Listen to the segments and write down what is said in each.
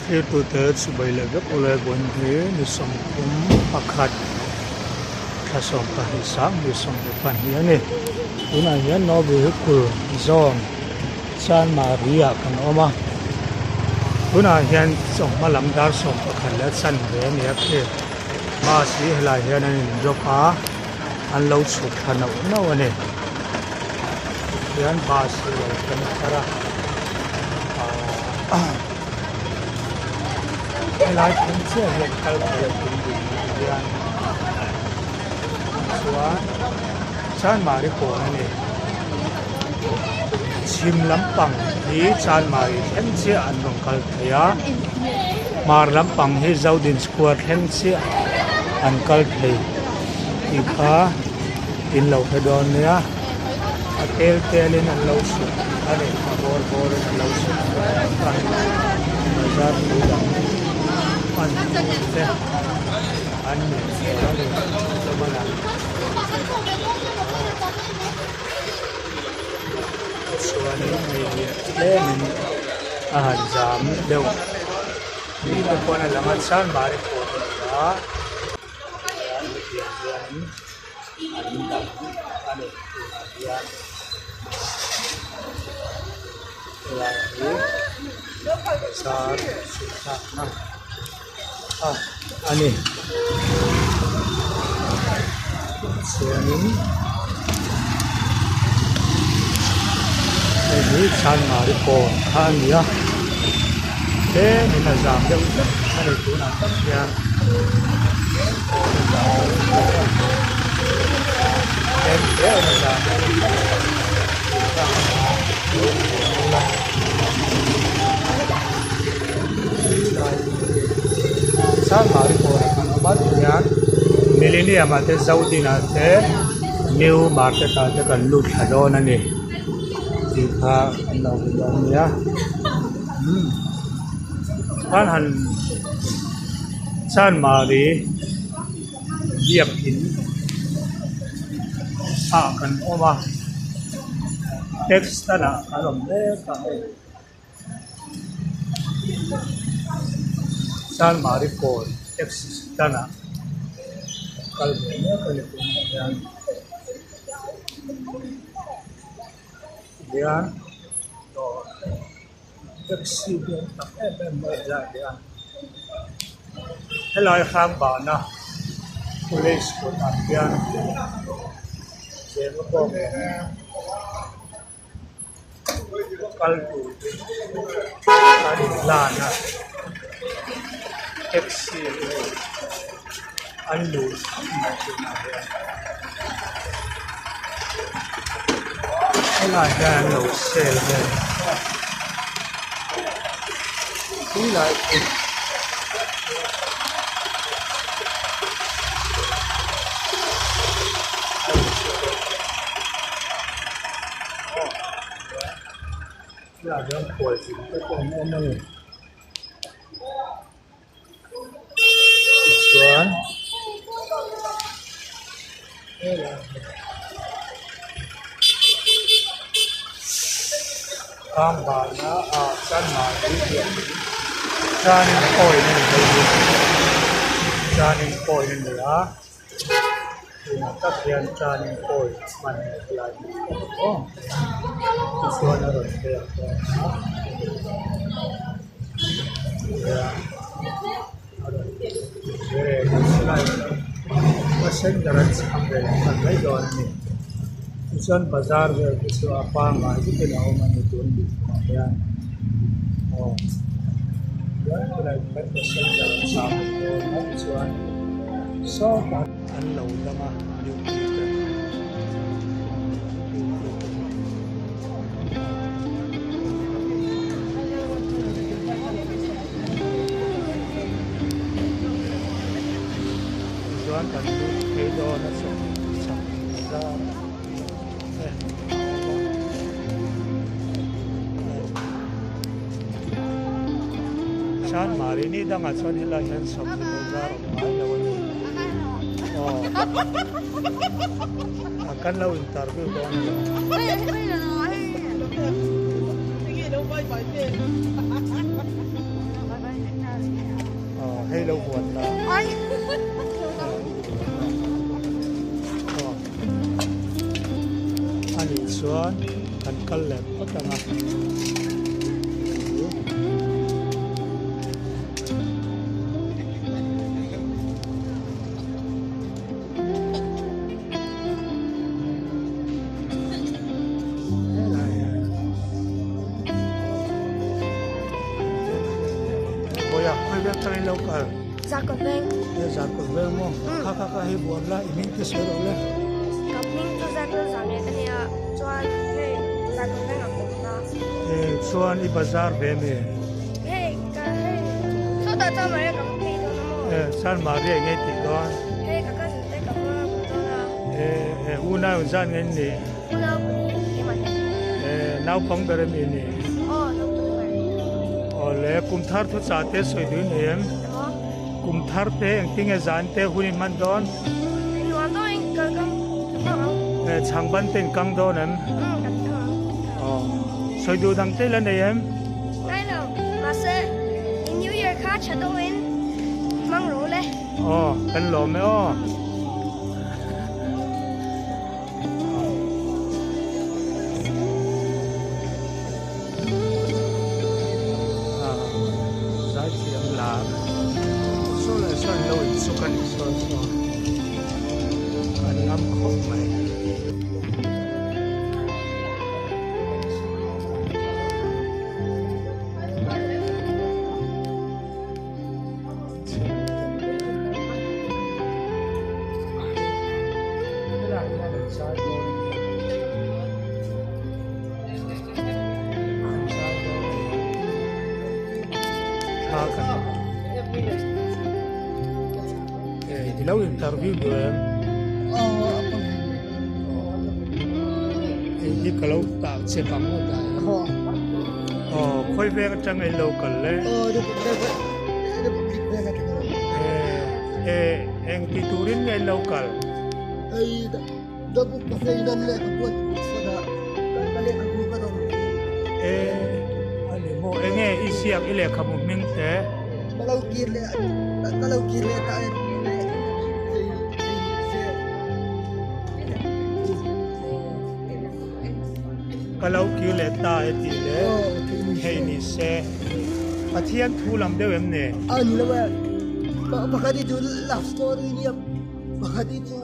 khi tôi tới sự bày lại gấp lại bốn thế như sông cũng pakhat thà sông pa hi sáng như sông để pan hi này tôi nói hiện nó về cửa zone San Maria kan oma tôi nói hiện sông mà làm dar sông pakhat là san về này cái mà sĩ lại hiện nay cho pa anh lâu chụp thằng nào này hiện ba sĩ lại cái này lại cũng chưa hiện cái này cũng được hiện xóa San Marco này chim lắm bằng thì San Marco hiện sẽ ăn bằng cái thế à mà lắm bằng thì giàu đến square hiện sẽ ăn cái thế thì cả in lâu cái đó nữa tel tel in ăn lâu xuống anh này bor bor ăn lâu xuống bazar juga ăn thế ăn mana soalnya ini lemon jam deu ini pun alamat San Marco ya besar susah ani ini San Marco kan ya ini nazam yang ada itu nanti ya dia nazam San Marco amat yan millennium ate Saudi nate new market ate kan lut hadon ani jika Allah bilang ya kan han San Mari diapin akan oma teks tanah kalom San Marco teks tanah kalbnya kemudian dia taxi dia tak ada dia helai kham ba na police ko tak dia saya ko kalbu tadi lana taxi andu helai dan no sel dia helai là đang quay gì cái con em này xuống đây là cam bà nó San Marco cha nên coi nên cha nên coi nên nữa thì là các hiện cha nên coi mình lại xuống nó rồi kìa mesin jalan sampai sampai jalan ini tujuan bazar itu apa nggak itu tidak orang itu ya oh ya kalau kita mesin jalan sampai tujuan so kan lalu lama kan itu nasi bazar San Mari ni dah ngason hilayan sabzi bazar oh akan lau interview ko ano ให้เราหวนละ Ôi. อันนี้ส่วนกันกันแหลมก็จะมาไม่ได้ใช้เราก็ Dạ còn bên เนี่ยจากคนเรื่องมั่งข้าให้บวชละอีกนิดเสียเราเลย Gặp mình cho ra cơ giảm này cái này cho hey dạ còn bên gặp cũng đó ส่วนอีบาซาร์เบมี hey cái hey cho ta cho mà gặp mình đâu nó สันมาเรียกไงติดก่อน hey các cái gì đấy gặp nó cũng đó là อูน่าอุนซันเงินนี่ cũng đâu cũng đi màน้าวปองเบรมีนี่ nó cũng vậy อ๋อแล้วกุมทาร์ทุสาเตสวยด้วยเนี่ย đó กุมทาร์เตงติงจานเตหุ่นมันโดน nó đó anh cái không ช่างบันเต็งกังโดนนั่น gặp nó อ๋อสวยดูดังเตแล้วเนี่ย đây là mà sẽ New Year khác sẽ đâu in mang rượu lên อ๋อเป็นหลอมไหมอ๋อสายเสียงหลาโซ่เลยส่วนเราอีกสุกันอีกส่วนอันน้ำคงไหมไม่ได้ไม่ได้ใช้โดนใช้โดนท่ากันdi lau interview dia ini kalau tak sebab muda koi vega chang ai local le eng titurin ai local ay dapat pasainan le kapot sada kale aku ka dong ali mo enge isiak ile khamu ming te kalau kir le ta kalau kiu le ta eti le hei ni se pathian thu lam deu em ne an le ba bakadi tu love story ni bakadi tu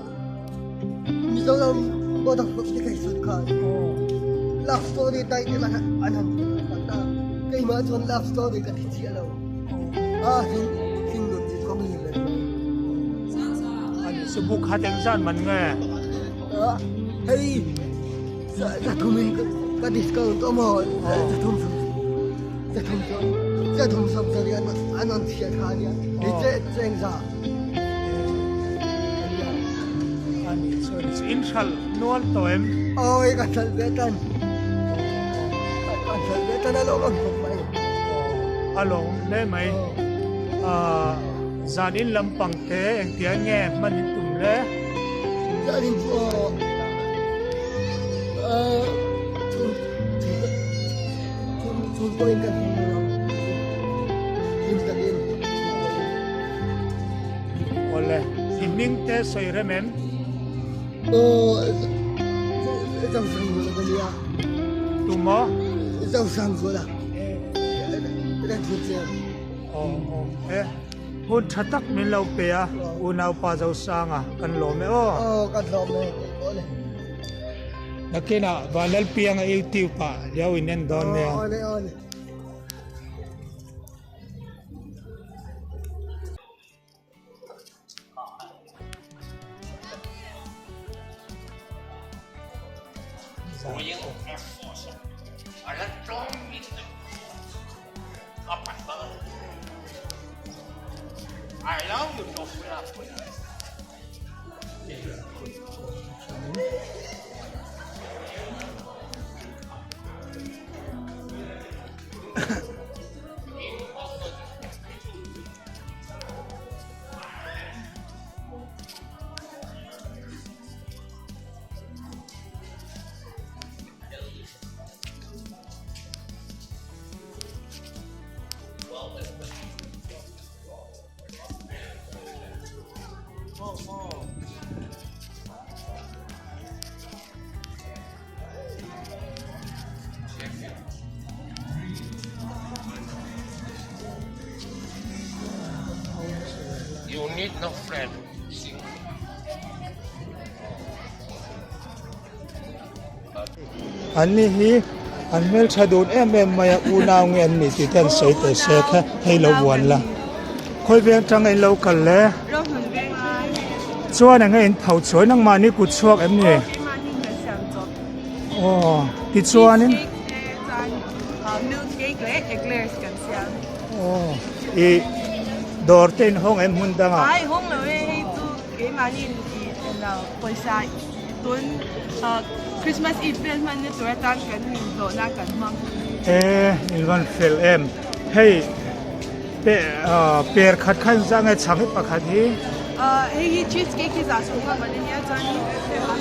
mizoram bodak fakti kai sud kha love story tai ni lan anan ta kai ma chon love story ka thi chi alo hin nun ti ko mi le ani subuk hateng san man nge hey sa kumin ka discount mo sa thum sam sa rian anon sia khania ni cheng za ani so inshal nual to em oi ka thal betan alo kan mai along le mai zanin lampang te eng tia nge man tum le gia đình chúng tôi cần tìm cả đêm ole himing te soi remem giàu sang rồi là gì à tumo giàu sang rồi là đang thuộc về hun thatak min lo pe a unau pa zo sanga kan lo me o cái lò này có này nakina valal piang a youtube pa yaw inen don ne on I love you so much. meet no friend. anh hi anh mel chadun em maya unao nge anh ni ti ten sei te se kha hei lo wan la khoi veng tang ai lo kal le chuan ang in thau choi nang ma ni ku chuak em ni ti chuan in i dor ten hong em hun danga ai hong lo he tu ke mani ni na paisa tun Christmas Eve plan man ni tu tan kan ni do na kan mang in van fel em hey per khat khan sang ai chang pakhat hi he cheese cake is aso ma man ni atan ni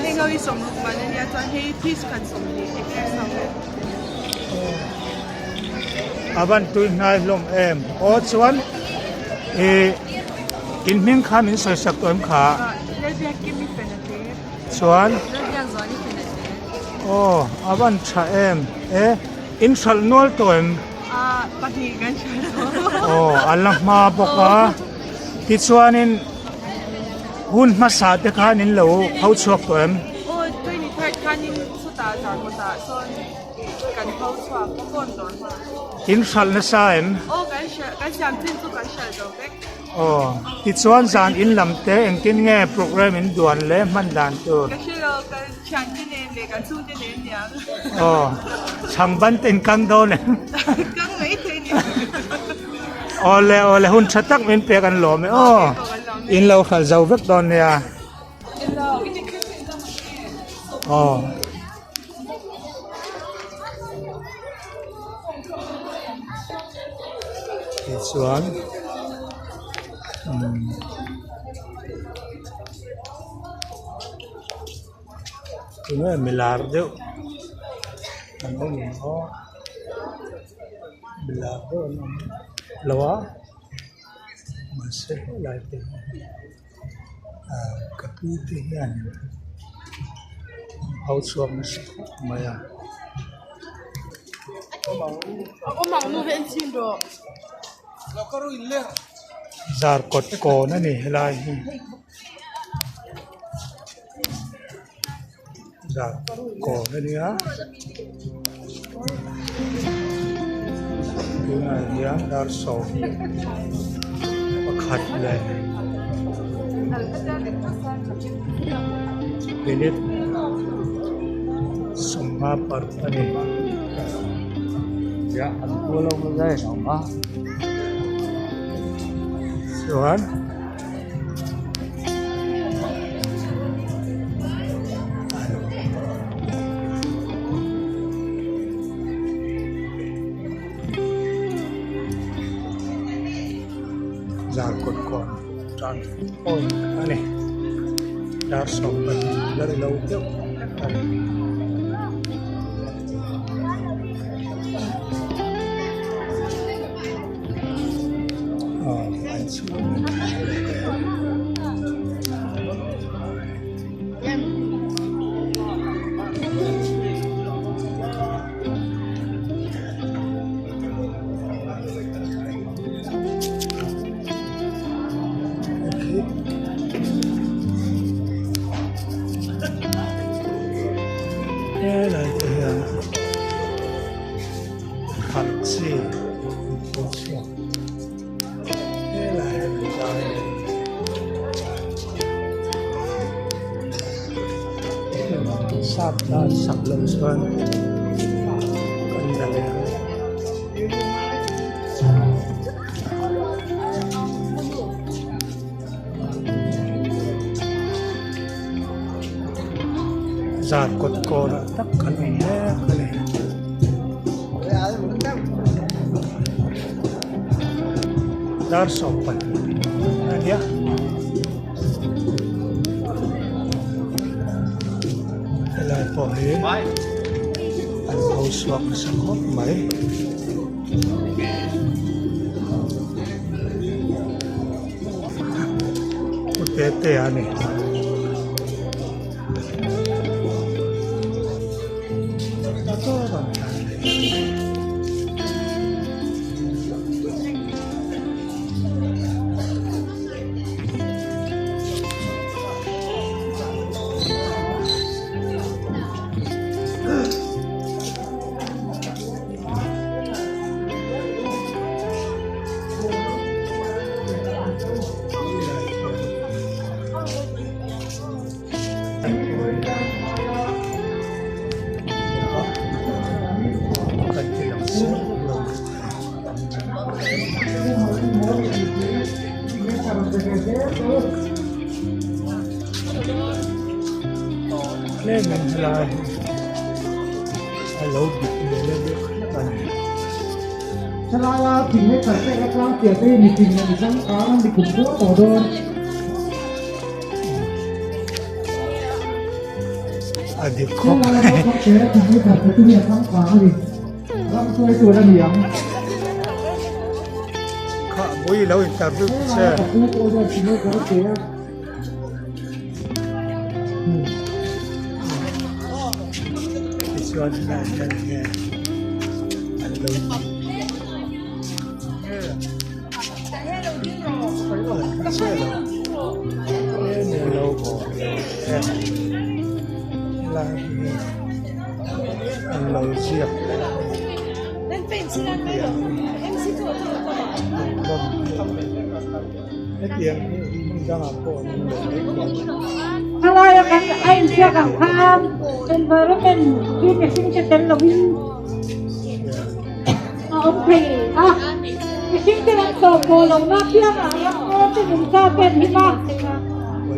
he ngawi som lu man ni atan he piece kan som ni ek sam aban tu ngai lom em o chuan in ming kha min soi sak tom kha le bia ki mi penate chuan le bia zoni penate aban tha em in sal nol tom pati kan chalo alang ma boka ti chuan in hun ma sa te kha nin lo hau chuak tom toi ni thai khanin suta jar mo ta son kan hau chwa ko kon dor ma in sal na sa em kan siam tin tu kan shal do bek ti chuan zan in lam te eng tin nge program in duan le man dan tu kan shilo kan chang tin le kan chung tin ne chang ban ten kang do ne kan ngai the ni ole hun chatak min pe kan lo me in lo khal zau vek don ne ti chuan ini milar deu ano ni milar deu lawa masih lagi kapi te yan house of maya ako mang nu ven chin do zar kot ko na ni lai zar ko na ni ha Duna dia dar so pakhat le Pilit summa par ani ya an pulau mo guys sama Tuhan zakut kon tan oi ane dar sobat dari laut yuk sắp ra sắp lông xuân cần đây giạt cột cò đã tắt cả này nhé cái này dar sopan ya lại bỏ hết ăn hầu suộc sang hốt mấy một té té này lên mình là lâu bị lên được phần ชลาถึงให้ขัดใจกับเราเสียไปมีจริงในสังขารมีกลุ่มพวกต่อโดน adik ช kok ลาเราขัดใจถึงให้ขัดใจที่มีสังขารดิเราช่วยตัวละเหนียง kak boy lâu interview ชลา saya กับผู้ตัวจะถึงให้ขัดใจthis one là yeah lâu lâu là lâu diệp Lên phim xin ăn mấy được. Em xin thua thua thua. cái tiền không ra mà bộ mình lấy อะไรกันไอ้เชื่อกับข้ามเป็นเบอร์เป็นที่จะซิ่งจะเป็นลวินโอเคอ่ะซิ่งจะเป็นโซโบลงมาเพียงอ่ะยังโอ้จะถึงซาเป็นที่บ้าน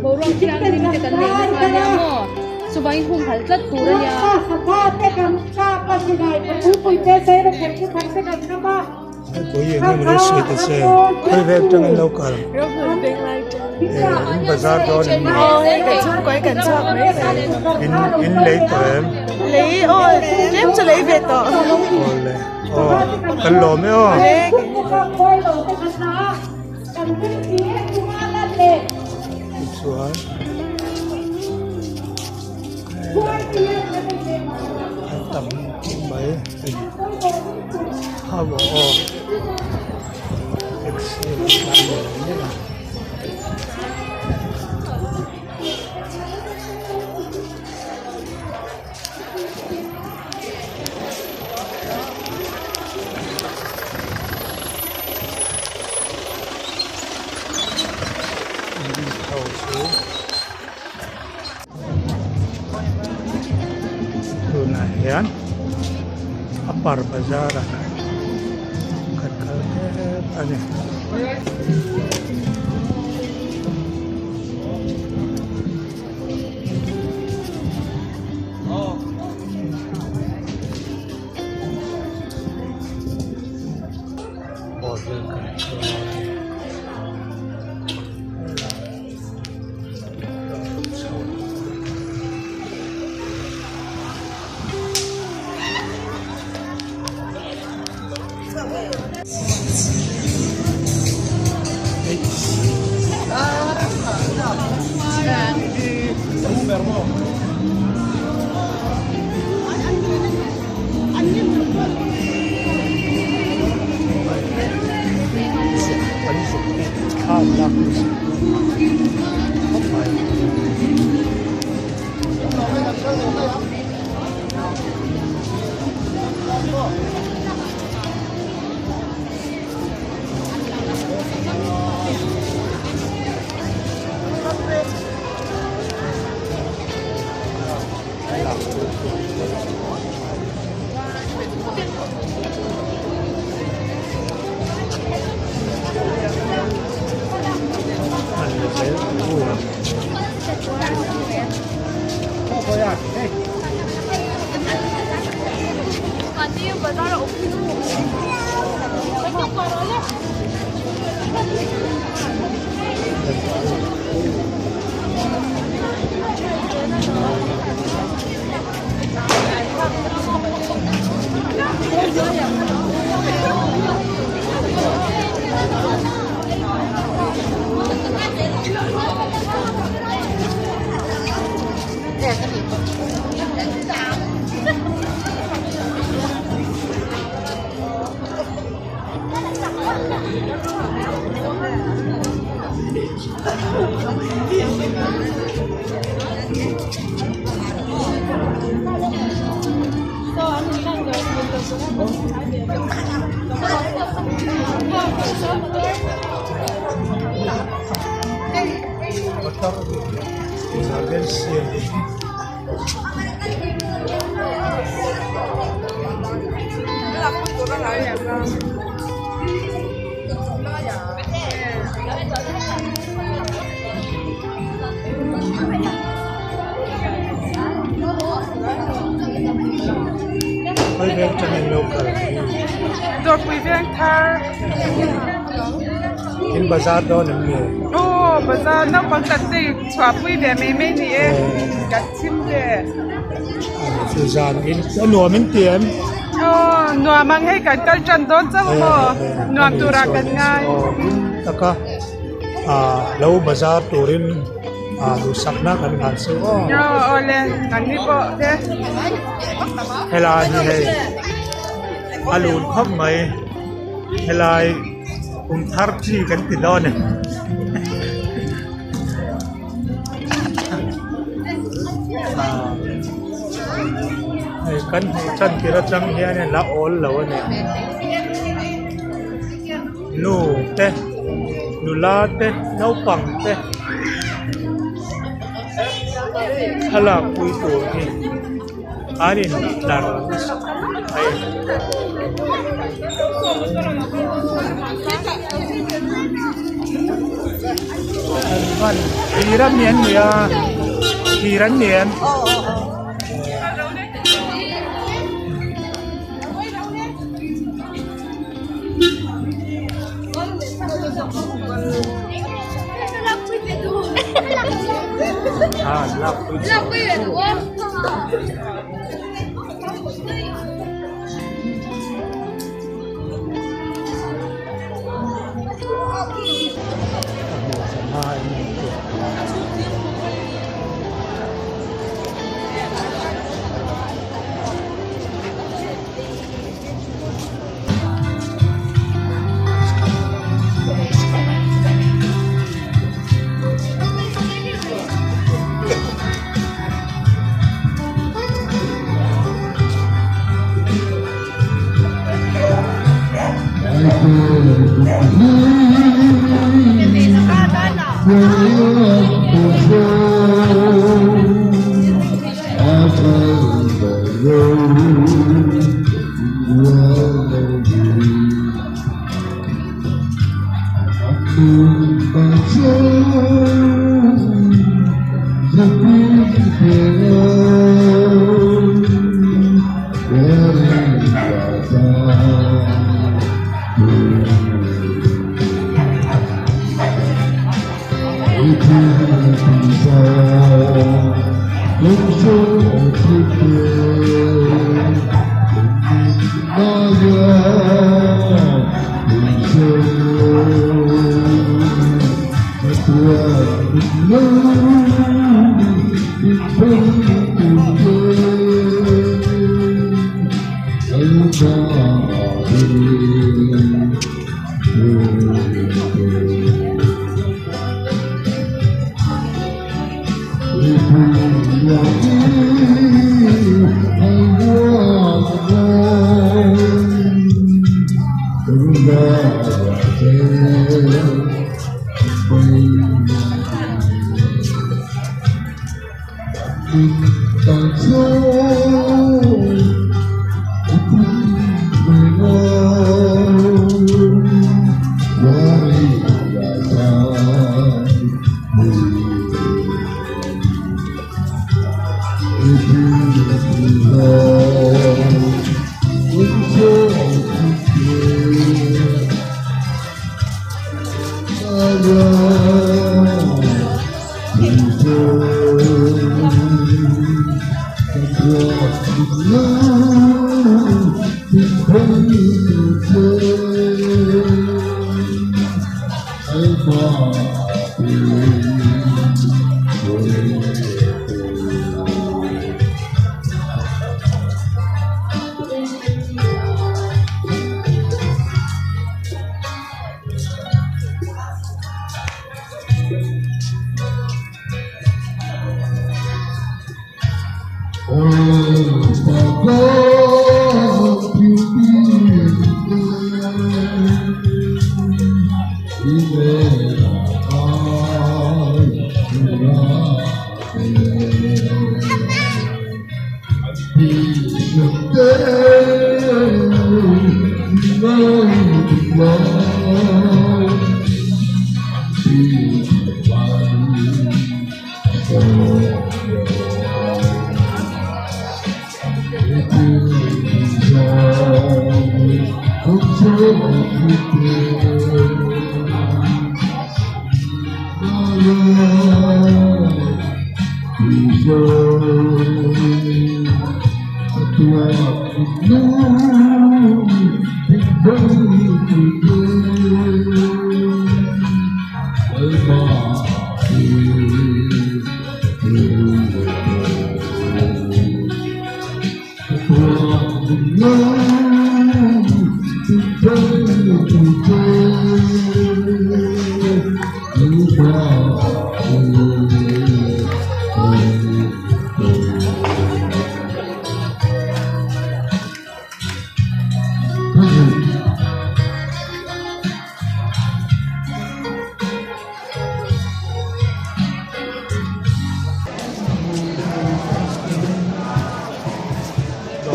Borong silang din kita nila kanya mo. Subay kung halkat ตัว tura นี้ niya. สภาพแต่กันทราบว่าที่ไหนเป็นผู้ป่วยเจ๊เราเป็นผู้ทำเป็นกันบ้าง boy ini mulai sweet saya kau web jangan lokal bazar đó nên Cảnh sát quấy cảnh sát mấy in lấy tụi em lấy ôi em cho lấy về tỏ cần lỗ mấy ô ผู้ปกครองคอยหลงเป็นภาษากันเป็นที่ให้ผู้มาลั่นเด็ก suai ผู้ที่เลี้ยงเป็นเด็ก tầm mấy ha bộ Yan apar bazaran kat ani Hơi bên cho nên lâu cả. Đồ quý viên thar. In bazaar đó nằm nhiều. Bazaar nó còn tận đi xóa quý về mấy nị gắt chim về. Thời gian in nó nua mình tiền. Nua mang hay cả cái chân đón chắc mà nua tu ra gần ngay. Taka lâu bazaar turin rusak na kan kan so. Ole ngani po thế. Helai ni hay. Alun khóc mày. Helai thar chi kan ti do ne. Kan chân kira chang hian la ol lo ne. Nu te nula te nau pang te hala pui tu ni arin dar ai van hiram nien ya hiran nien lap โด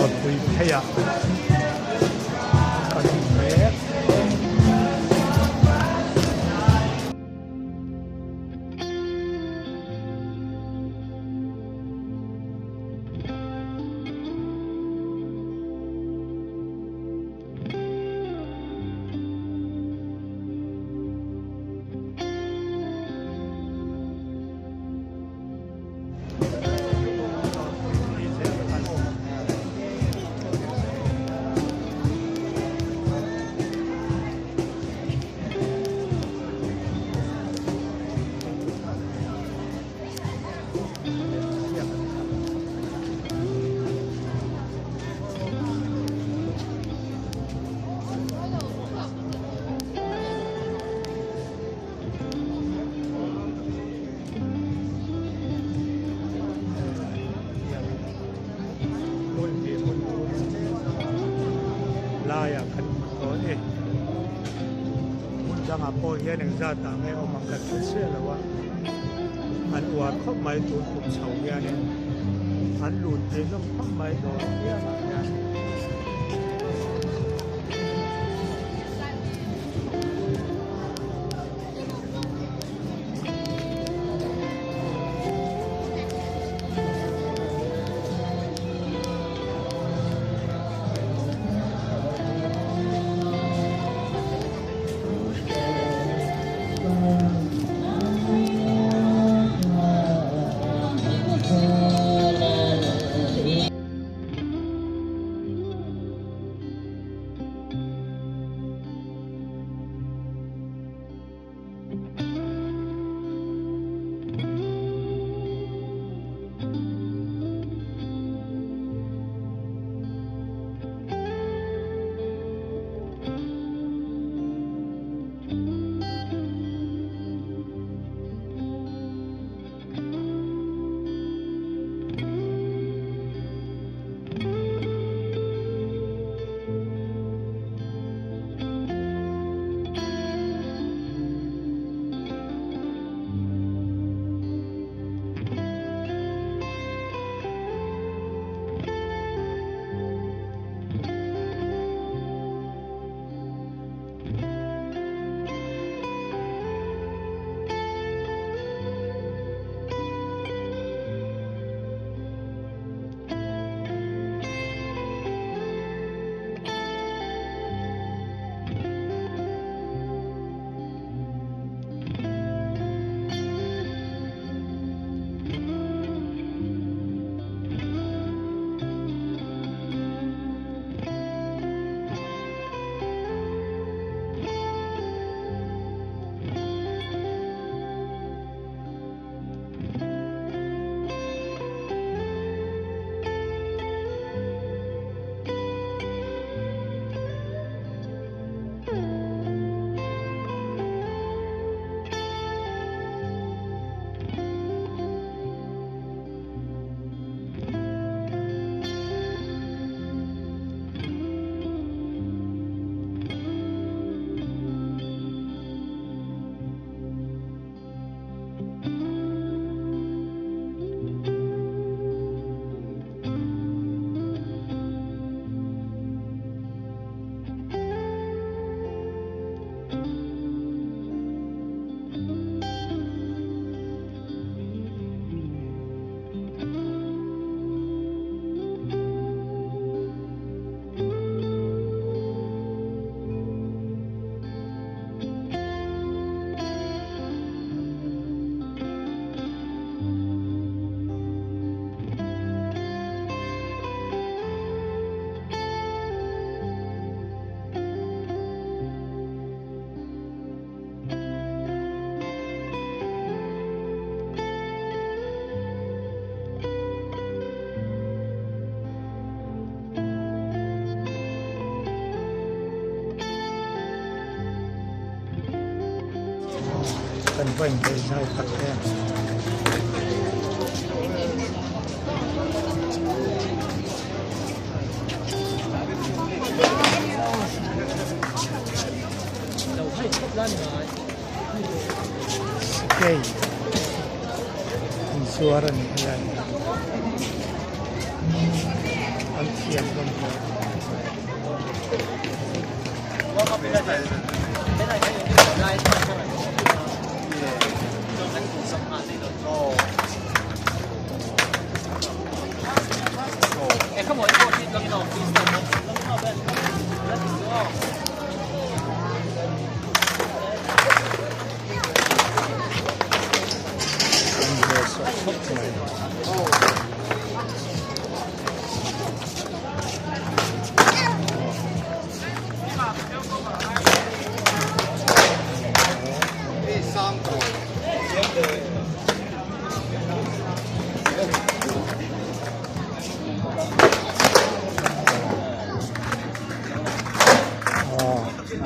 ดปุยขยะกันแม่ laya kan ko eh jang apo hian ang za ta nge o mang kan se lawa an wa khop mai tu kum chau ya ne an lut te lam khop mai do ya ma ya กันไว้ในใช้ผักแห้งสเกย์suara ni kan antian kan come on, let me know, please.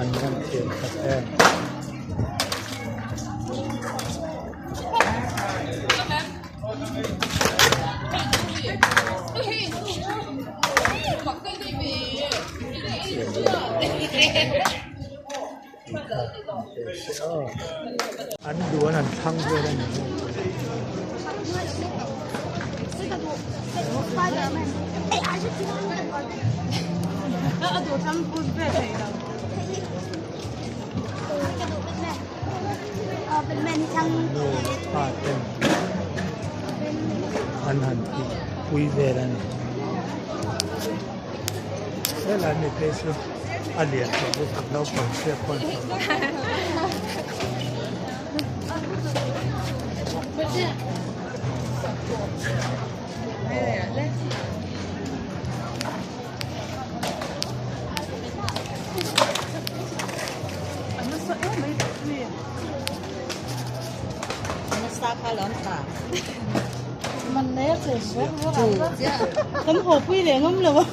angan tiangผักแห้งอันดูนั่นทั้งด้วยนั่น他们不备配的。 เป็นแม่ที่ทั้ง โน่ผ้าเต็มอันหันที่คุยเวรันเวลาในเพจอันเดียร์ตัวเราเปิดเสียคนมันเล็กเลยผมหอบไปเลยงั้นเลยวะ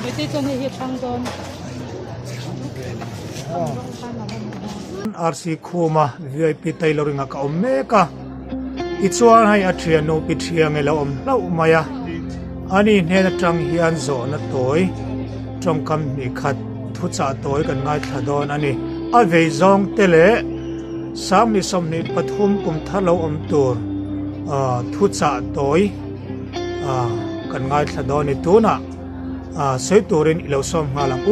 ไม่ได้จนให้ฟังโดน RC Khoma VIP tailoring ka omeka ichuan hai athria no pithia ngela om lau maya ani ne tang hian zo na toy trong kam ni khat thu cha toy kan ngai thadon ani a vei zong tele sam ni som ni pathum kum thalo om tur thu cha toy kan ngai thadon ni tuna sei turin ilo som ngalang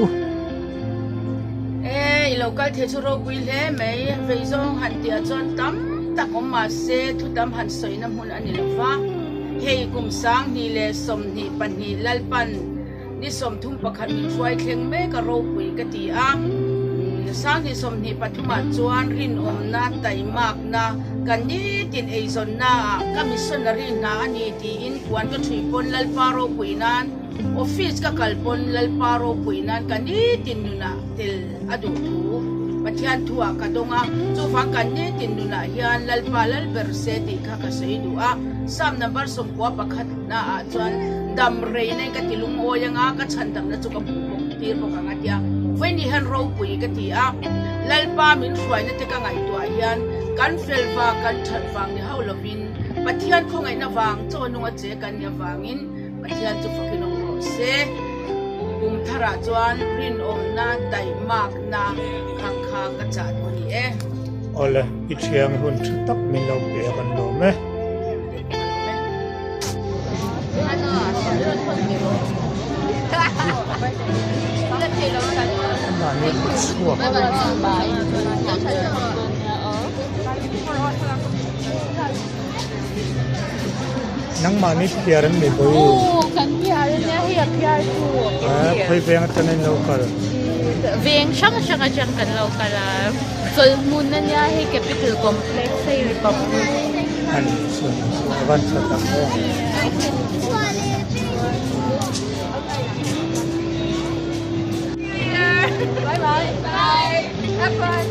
local theatre will he may reason han tia chon tam takoma se thu tam han soina mun anilwa hei kum sang ni le som ni pan ni lalpan ni som thum pakhan ni chwai thleng me ka ro pui ka ti a sang ni som ni pathuma chuan rin om na tai mak na kan ni tin ei zon na ka missionary na ani ti in kwan ka thui pon lalpa ro pui nan office ka kalpon lalparo puinan kani tinuna til adu thu pathian thua kadonga chu phang kani tinuna hian lalpa lal berseti kha ka seidu a sam number som kwa pakhat na a chuan dam rei nei ka tilung oyanga ka chandam na chu ka buk tir bo ka ngatia weni han ro pui ka ti a lalpa min hruai na te ka ngai tu a hian kan felwa kan thatwang ni haulovin pathian khongai na wang chonunga che kan ya wangin pathian chu fakin se kum thara chuan rin om na dai mak na kha ka cha ni e ole ithiang hun tak min lo pe kan lo me na ni suwa nang mani piaran me boy kan piaran ya hiya piar tu phoi beng tanen local veng sang sang ajang kan local sol mun na ya hi capital complex say republic an so avan sa ta ko bye bye bye have fun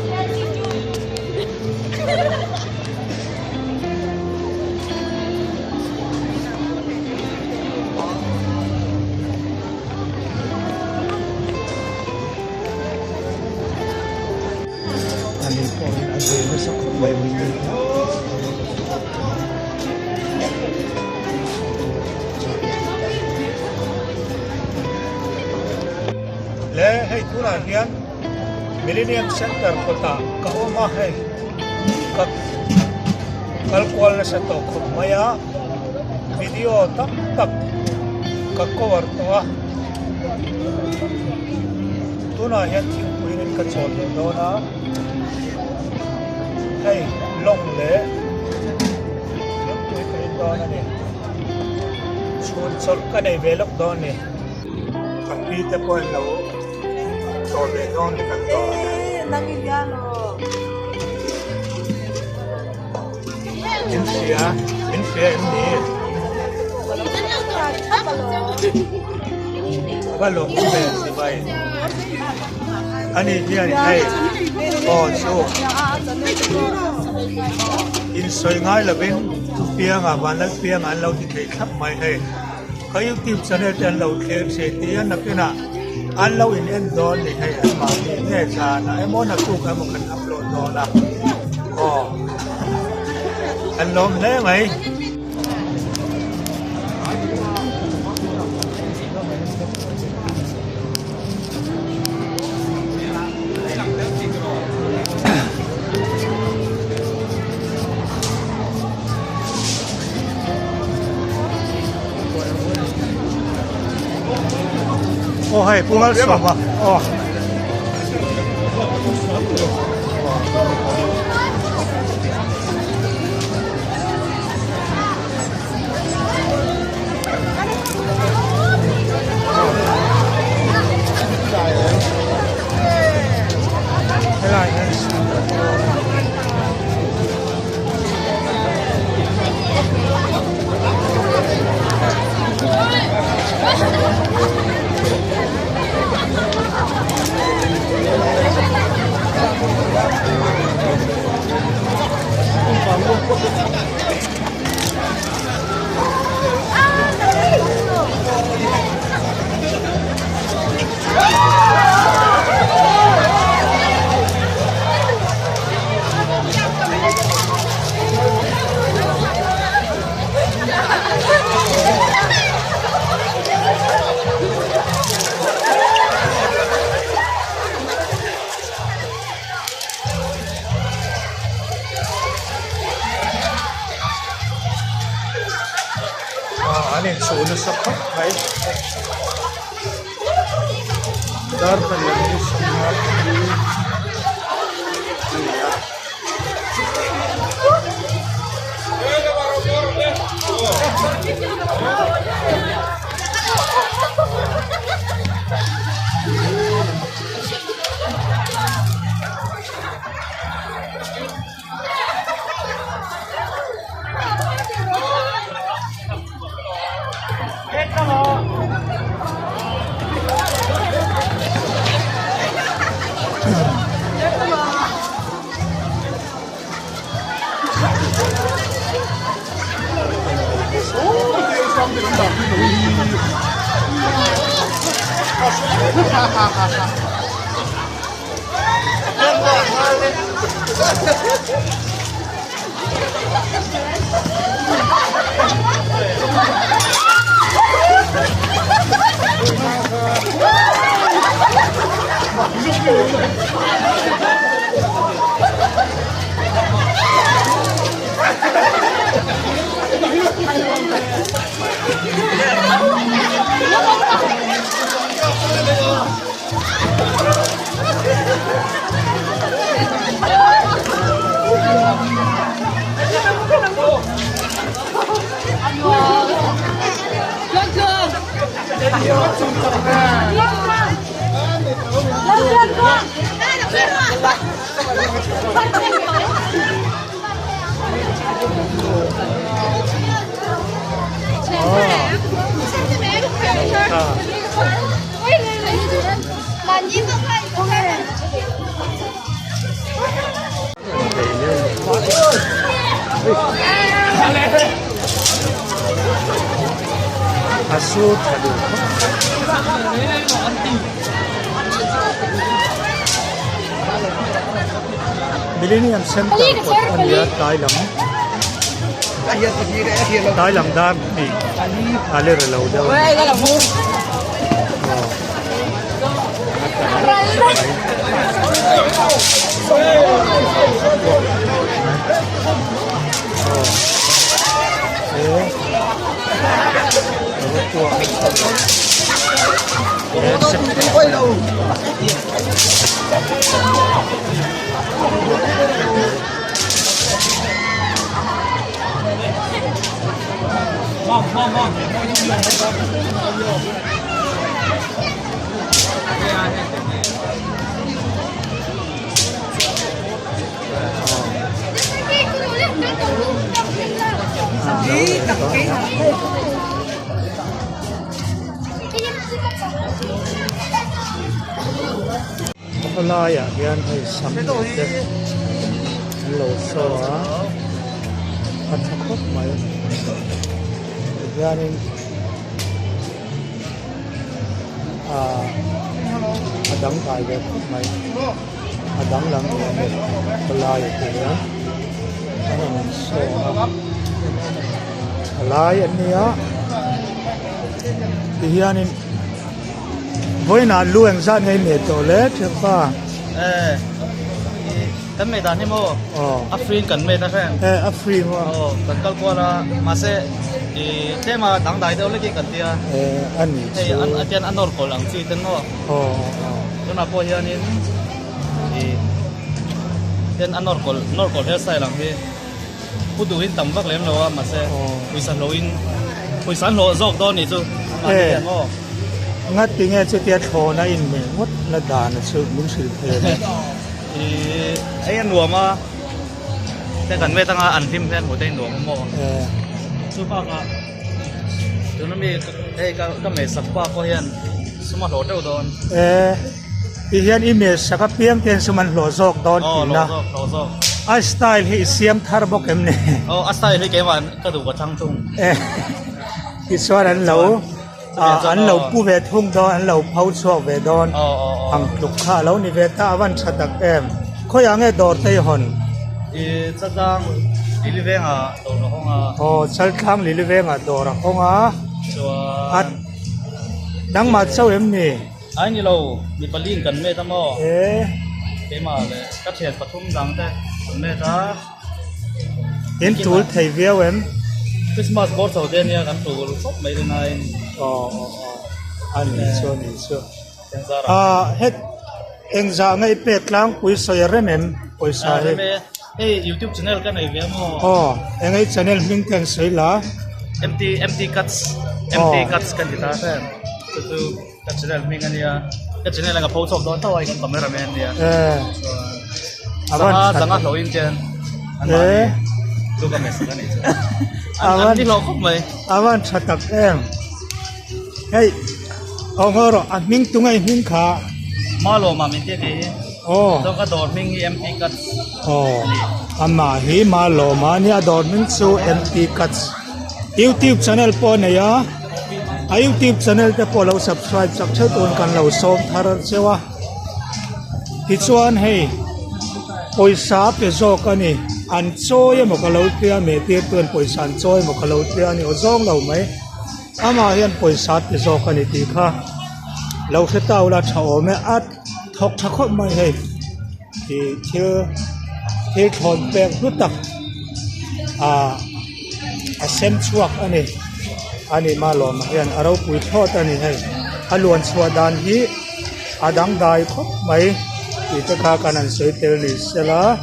vậy mình le hay tu na hian Millennium Center kota ka oma hay ka kalkwal na sa to khut maya video tak tak ka cover to tu na hian thing puin ka chol do na hay long le yung pui ka do na ni chun chol ka nei velok do ni kan pi te po lo to le do ni kan do Insia ini kalau kita sebaik ani dia ni hai oh so in soi ngai là bên piang à van lak piang an lâu thì thấy thấp mai hai cái YouTube channel trên lâu khéo sẽ tiền là cái nào an lâu in end don thì hay ăn mà nghe cha na em muốn là cũng em một cần upload đó là anh lom thế mày oh hay pungal sama oh Anin sulo sa pot hay dar ka lagi smart asu thadu Millennium Center ko ania tai lam Ayan, pag-ira, ayan lang. tai lam dam ni ale re lo daw Ay, gala mo. Oy, no. Wala ya yan ay samte hello so at ako may ganing adang tayo may adang lang yan wala ya kaya so wala yan niya iyanin với là luôn ra ngay mẹ tổ lết chứ pa kan me dan mo afrin kan me ta khan afrin wa kan kal ko la ma se tema dang dai de leki kan tia ani an atian anor ko lang chi ten mo to na po hian in ten anor ko hairstyle lang hi pudu in tam vak lem lo ma se puisan lo jok do ni chu ma ni mo ngắt tiếng nghe chưa tiết hồ na in mình mất là đàn là sự muốn sự thế ấy anh nuông mà thế cần về tăng ăn phim thế một tên nuông mà chú ba cả chú nó mi ấy cái mấy sắp qua có hiện số mà lỗ đâu đòn thì hiện image sắc cái phim tiền số mà lỗ dọc đòn thì na ai style hi xiêm thar bốc em nè style hi cái mà cái đủ cái thăng trung thì số anh lâu anh lâu pu về thung đó anh lâu phao xua về đòn hàng lục khá lâu ni về ta vẫn chặt đặc em khối anh ấy đổ tay hòn chắc chắn lý về à đổ nó không chắc chắn lý về à đổ nó không đang mà sao em nè anh như lâu đi Berlin cần mê ta mò cái mà các trẻ phát thung rằng thế cần mê ta hiện tool thầy viêu em Christmas board đầu tiên nha, gắn tủ shop mấy thứ này. Anh đi chưa. Hết anh ra ngay pet lang quý soi rem em, quý soi. Hey, YouTube channel cái này với mo. Anh ấy channel mình cần soi là. MT cuts kan kita kan. Itu cái channel mình anh ya. Cái channel là cái post of đó tao anh cameraman ya. Sangat low intent. Itu kan mesra nih. Anh đi lo không mày? Awan chatak em. Hey, ông ngoro, anh mình tung ngay mình khá. Malo mà mình tiếc cái. Đó cái đòn mình MT cuts. Ama hi malo mà nia đòn mình su MT cuts. YouTube channel po này á. YouTube channel te po lo subscribe chắc chắn tuần kan lo som tharan sewa. Thì chuan hey, oi sa pe zo kani. Anh chơi một cái lâu kia mẹ tiệt tuần bồi sản chơi một cái lâu kia này ở trong lâu mấy, ama hiện bồi sát thì do cái này thì kha, lâu thế tao là cháu mẹ ắt thọc thắc khóc mày hay, thì chưa thế còn bèn rút tắc, xem chuộc anh ấy mà lo mà hiện ở đâu bùi thọ anh ấy hay, luôn xua đàn hi, đang đài khóc mày, thì tất cả các anh sẽ tiêu đi sẽ là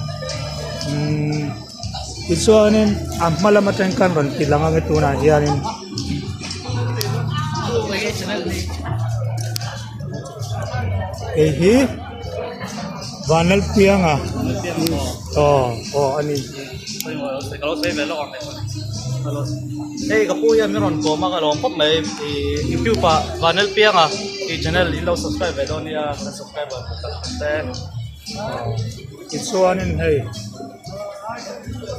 itu ni malam macam kan ron kilangan itu na dia ni. Hi, vanal piang ah. Ani. Kalau saya belok kalau hey kapuya meron ko makalong pop may YouTube pa vanal piang ah channel ilaw subscribe belon niya subscribe itu anin hey.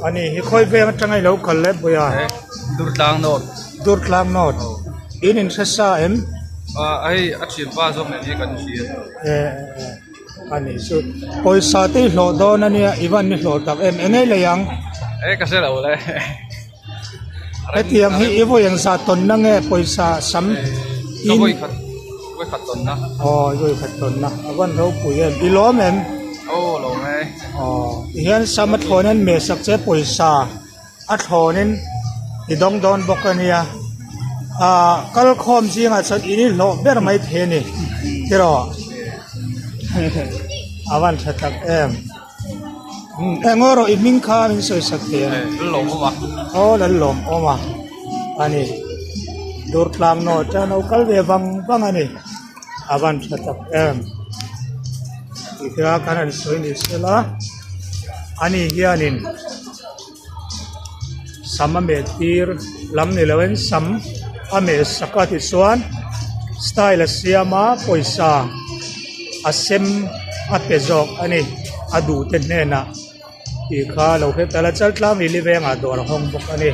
Ani hikoi ve ang tangay lo kalep boya. Durtlang not. Inin sasa em. Ai achin pa zo me ni kan chi. ani chu poisa te hlo don ania iwan ni hlo tak em engai le yang kasi lo le etiang hi iwo yang sa ton na nge poisa sam in voi khat ton na voi khat ton na awan ro puyen ilom em lo me hian sam thonen me sak che poisa a thonin idong don bokania kal khom jinga chan ini lo ber mai the ni tiro awan thatak em engoro iming kha min soi sakte lo ma lan lom oma ani dur tlang no cha no kal ve bang ani awan thatak em ikra kanan soi ni sela ani hianin sama metir lam ni lawen sam ame sakati suan style siama poisa asem apezok ani adu tenena ikha lo khe tala chal tlam ni liweng a dor hong bok ani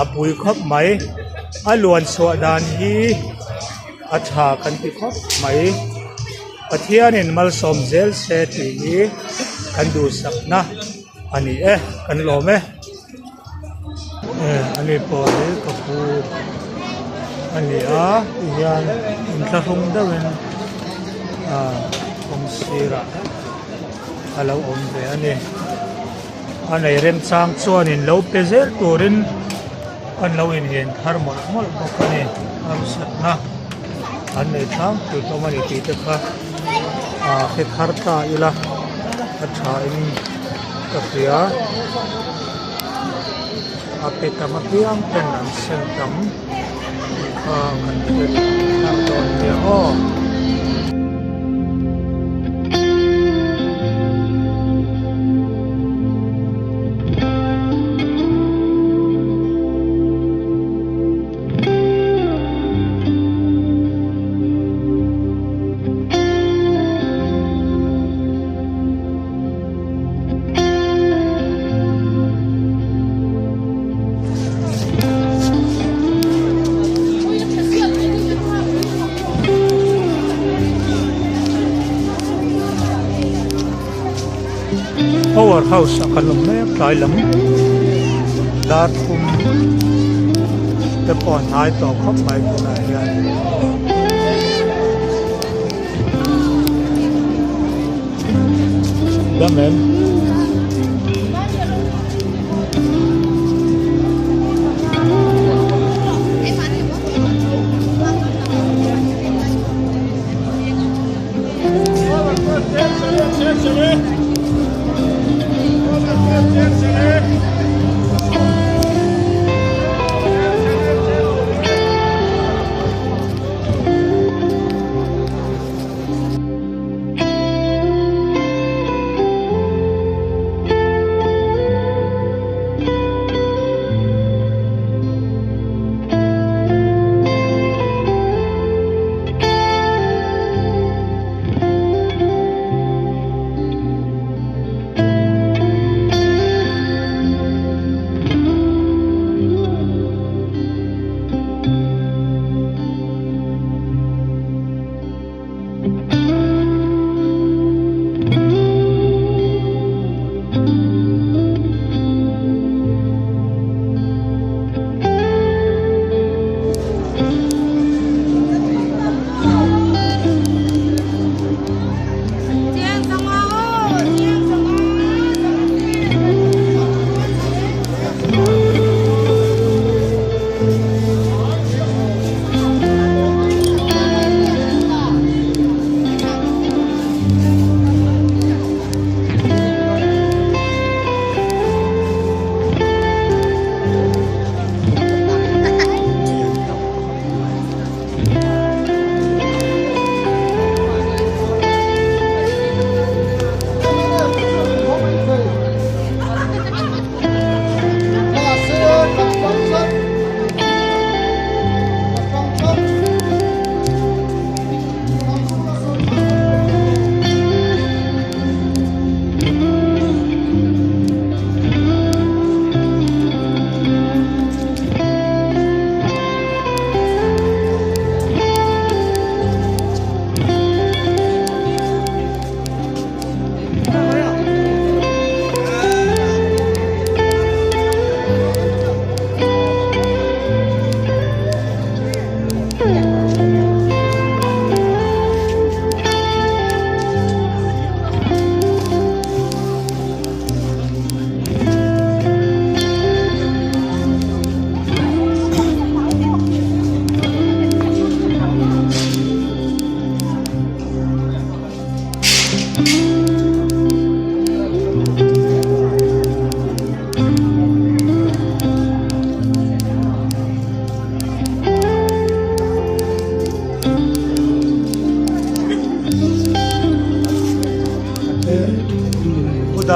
apui khop mai aluan so dan hi atha kan ti khop mai pathianin mal som zel se ti hi kan du sakna ani kan lo me ani po le kapu ani yan intla hong dawen om sira alo om ve ani anai rem chang chuan in lo pezel turin an lo in hen thar mol mol bokani am satna an nei thang tu to mani ti te kha khe thar ta ila atha in kapria ape tamapiang penam sentam kan te thar don te powerhouse akan lumay klay lam datum tepon hai to khop mai ko na yan damen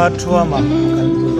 sa thua ma kan tu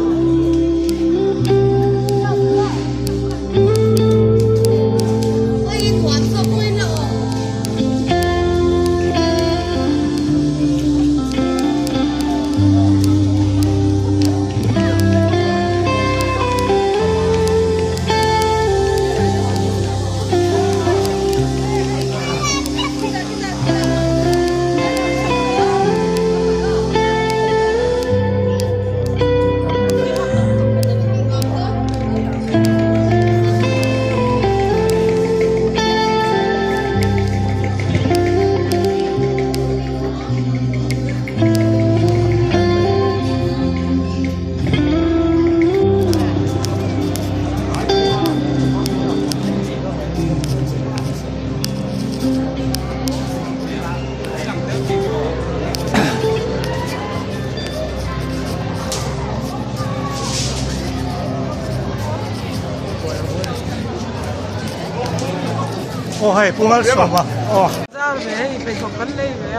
oh hai pungal sama oh Ra về phải chụp cắn đây về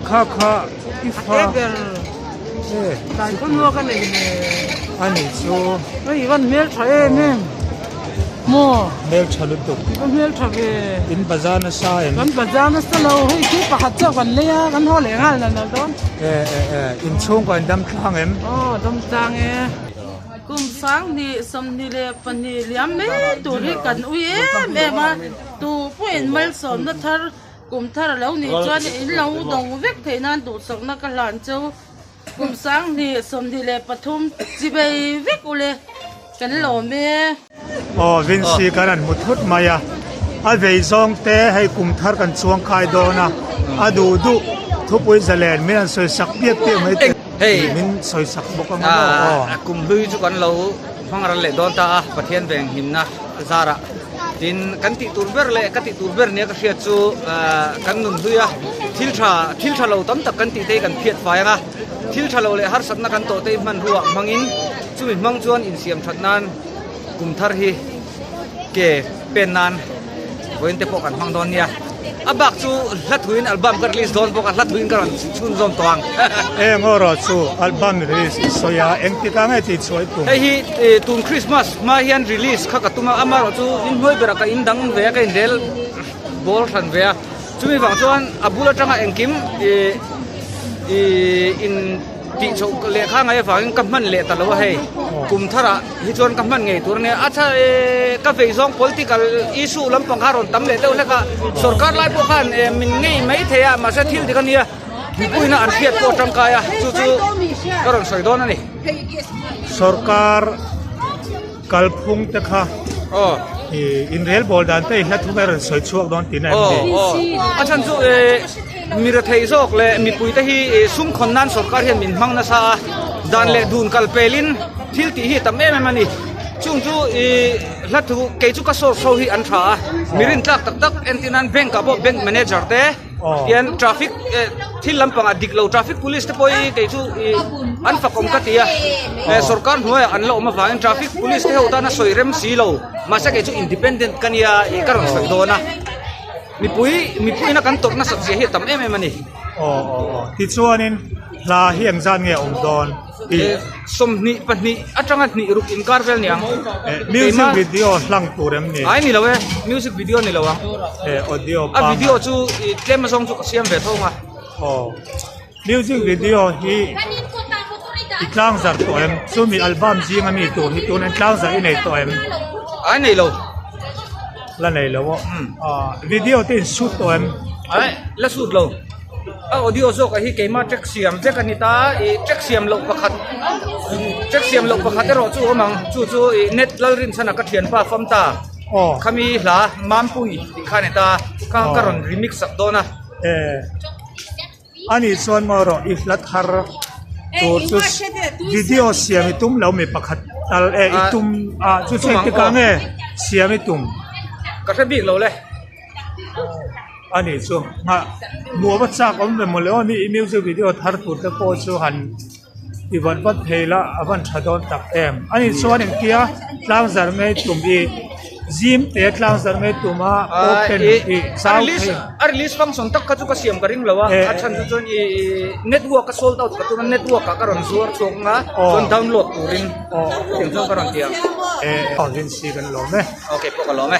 kha kha ifa cái tại con mua cái này ani chu cái con miếng thấy nè mua mel chalu tu con miếng thấy về in bazar na sa en con bazar nó sẽ lâu hay chứ phải hạt cho con lê con hoa lê ngal là đó in chung kan dam thang em đông trang e cùng sáng thì xong thì lê phần thì liam mấy tụi đi cần uy mẹ mà tụi phụ mấy sớm nó thar cùng thar lâu nị cho nên lâu đồng vết thế nan tụi sống nó cái làn châu cùng sáng thì xong thì lê bắt thum chỉ về vết u lê cái lỗ mẹ vinci karan muthut maya a vei zong te hay kum thar kan chuang khai do na a du du thupui zalen me an soi sak biak te mai te hey min soi sak bokang kum hlui chu kan lo fangaral le don ta pathian veng himna zara tin kan ti turber le ka ti turber ne ka hria chu kan nun hluya thil tha lo tam tak kan ti te kan phiat fai nga thil tha lo le har satna kan to te man ruwa mangin chumi mang chuan in siam thatnan kum thar hi ke pen nan voin te pokan mang don nia abak chu hlathuin album ka release don pokan hlathuin karon chun zom toang ngoro chu album release soya engti ka ngai ti choi tu hi tum Christmas ma hian release kha ka tuma amaro chu in hoi bera ka in dang ve ka in del bol than ve chumi wang chuan abula tanga engkim in ti chok le kha ngai wang kam man le ta lo hei kum thara hi chuan kam man ngei tur ne acha ka ve zong political issue lampang haron tam le te le ka sarkar lai po khan min ngei mai theya ma sa thil dikania puina an phiat ko tangkaya chu karon soidon ani sarkar kalphung te kha in real bol dan te hla thu mer soi chuak don tin ai achan chu mira thei zok le mi pui te hi sum khonnan sarkar hian min hmang na sa dan le dun kal pelin thil ti hi tam em mani chung chu hla thu ke chu ka so hi an tha mirin tak tak entinan bank ka bo bank manager te yan traffic thil lampanga diklo traffic police te poi ke chu an fakom ka tia sarkar hnuai an lo ma wangin traffic police te hota na soirem si lo ma sa ke chu independent kania karon soi dona mi pui na kan tok na sak hi tam em ani ti chuanin la hiang zan nge om don somni pani atanga ni ruk in karvel niang music video hlang turem ni ai ni lawe music video ni lawang audio a video chu tlem song chu siam ve thonga music video hi iklang zar to em chu mi album jinga mi tur hi tun iklang zar inei to em ai nei lo la nei lo video tin shoot to em ai la shoot lo audio zo ka hi keima track siam je kanita track siam lo pakhat ro chu mang chu net lalrin sana ka thian pa famta khami hla mampui khaneta ka karon remix sak dona ani son moro iflat har to chu video siam tum lo me pakhat tal itum chu che ka nge siam tum ka thabi lo le ani chu ma nuwa chak om le mo le ni music video thar tur te po chu han iwan wat phela awan thadon tak em ani chuan en kia tlang zar me tum i Zim te tlang sar me tuma open i sau release function tak ka chu ka siam ka ring lawa a chan chu chon i network ka sold out ka tu network ka karon zuar chok nga kon download turin ting chu karon tiang vin si kan lo me okay po ka lo me